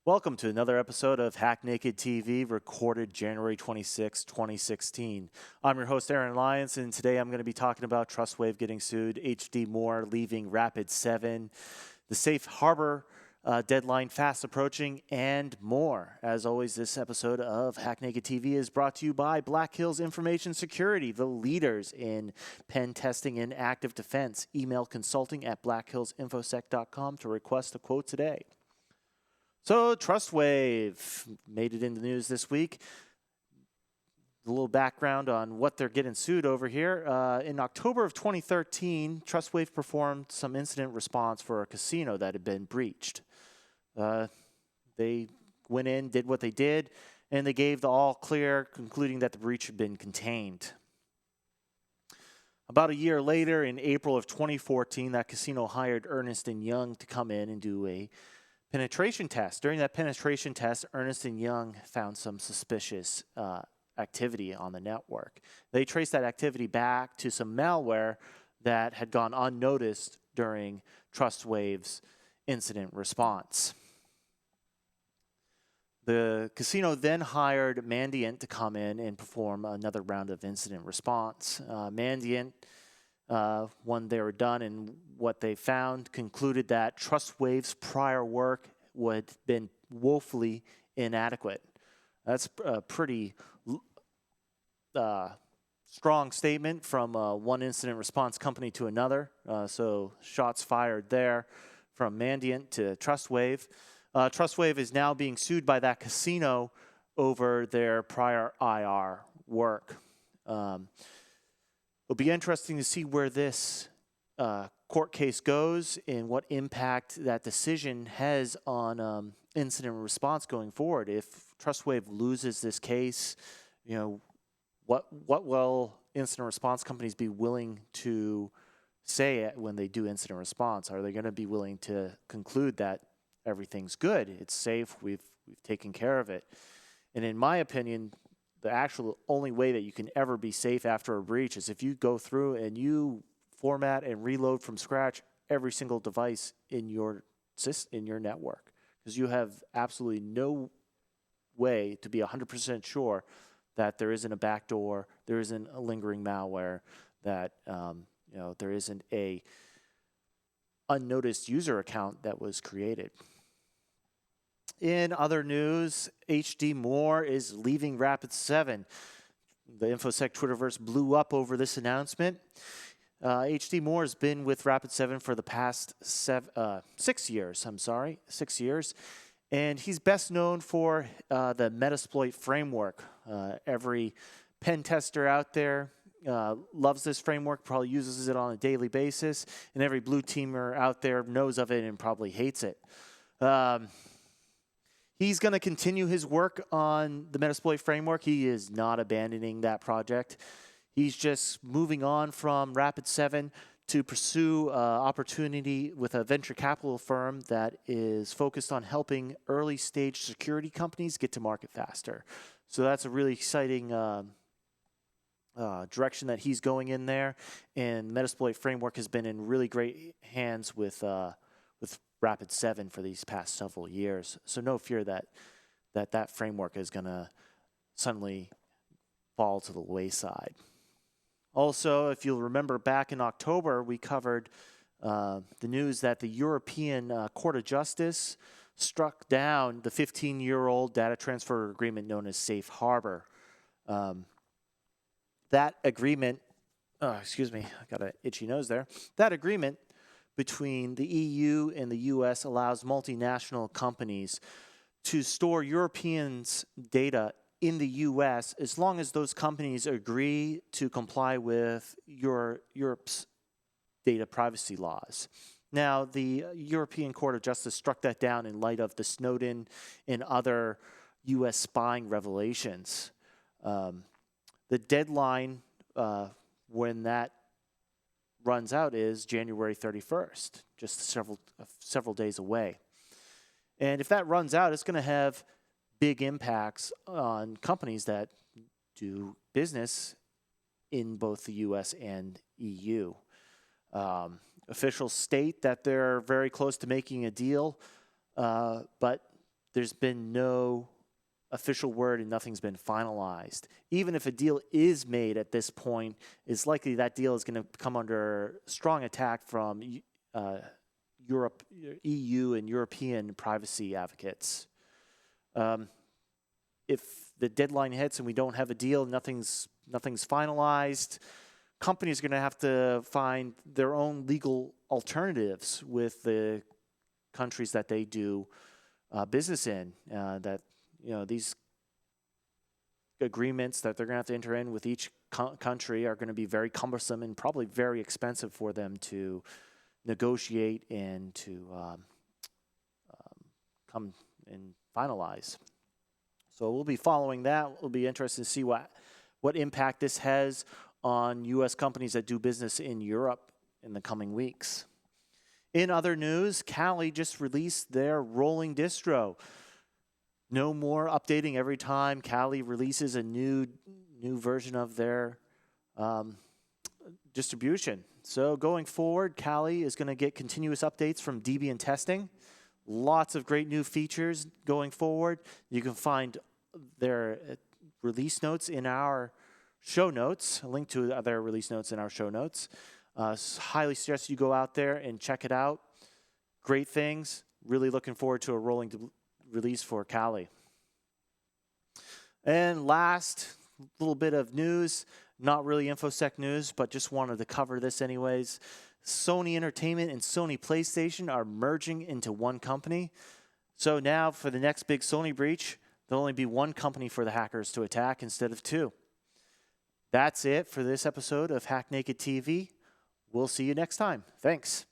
Welcome to another episode of Hack Naked TV, recorded January 26, 2016. I'm your host, Aaron Lyons, and today I'm going to be talking about Trustwave getting sued, HD Moore leaving Rapid7, the safe harbor deadline fast approaching, and more. As always, this episode of Hack Naked TV is brought to you by Black Hills Information Security, the leaders in pen testing and active defense. Email consulting at blackhillsinfosec.com to request a quote today. So Trustwave made it in the news this week. A little background on what they're getting sued over here. In October of 2013, Trustwave performed some incident response for a casino that had been breached. They went in, did what they did, and they gave the all clear, concluding that the breach had been contained. About a year later, in April of 2014, that casino hired Ernst & Young to come in and do a penetration test. During that penetration test, Ernst & Young found some suspicious activity on the network. They traced that activity back to some malware that had gone unnoticed during Trustwave's incident response. The casino then hired Mandiant to come in and perform another round of incident response. Mandiant, when they were done and what they found, concluded that Trustwave's prior work had been woefully inadequate. That's a pretty strong statement from one incident response company to another. So shots fired there from Mandiant to Trustwave. Trustwave is now being sued by that casino over their prior IR work. It'll be interesting to see where this court case goes and what impact that decision has on incident response going forward. If Trustwave loses this case, what will incident response companies be willing to say when they do incident response? Are they going to be willing to conclude that everything's good, it's safe, we've taken care of it? And in my opinion, the actual only way that you can ever be safe after a breach is if you go through and you format and reload from scratch every single device in your network, because you have absolutely no way to be 100% sure that there isn't a backdoor, there isn't a lingering malware, that there isn't a unnoticed user account that was created. In other news, HD Moore is leaving Rapid7. The InfoSec Twitterverse blew up over this announcement. HD Moore has been with Rapid7 for the past 6 years. 6 years. And he's best known for the Metasploit framework. Every pen tester out there loves this framework, probably uses it on a daily basis, and every blue teamer out there knows of it and probably hates it. He's going to continue his work on the Metasploit framework. He is not abandoning that project. He's just moving on from Rapid7 to pursue opportunity with a venture capital firm that is focused on helping early stage security companies get to market faster. So that's a really exciting direction that he's going in there. And Metasploit framework has been in really great hands with Rapid7 for these past several years. So no fear that framework is going to suddenly fall to the wayside. Also, if you'll remember, back in October, we covered the news that the European Court of Justice struck down the 15-year-old data transfer agreement known as Safe Harbor. That agreement, I got an itchy nose there. That agreement between the EU and the US allows multinational companies to store Europeans' data in the US as long as those companies agree to comply with Europe's data privacy laws. Now, the European Court of Justice struck that down in light of the Snowden and other US spying revelations. The deadline when that runs out is January 31st, just several days away. And if that runs out, it's going to have big impacts on companies that do business in both the US and EU. Officials state that they're very close to making a deal, but there's been no official word and nothing's been finalized. Even if a deal is made at this point, it's likely that deal is going to come under strong attack from Europe, EU, and European privacy advocates. If the deadline hits and we don't have a deal, nothing's finalized, companies are going to have to find their own legal alternatives with the countries that they do business in. These agreements that they're going to have to enter in with each country are going to be very cumbersome and probably very expensive for them to negotiate and to come and finalize. So we'll be following that. We'll be interested to see what impact this has on U.S. companies that do business in Europe in the coming weeks. In other news, Cali just released their rolling distro. No more updating every time Cali releases a new version of their distribution. So going forward, Cali is going to get continuous updates from Debian testing. Lots of great new features going forward. You can find their release notes in our show notes, a link to their release notes in our show notes. Highly suggest you go out there and check it out. Great things. Really looking forward to a rolling release for Cali. And last little bit of news, not really InfoSec news, but just wanted to cover this anyways. Sony Entertainment and Sony PlayStation are merging into one company. So now for the next big Sony breach, there'll only be one company for the hackers to attack instead of two. That's it for this episode of Hack Naked TV. We'll see you next time. Thanks.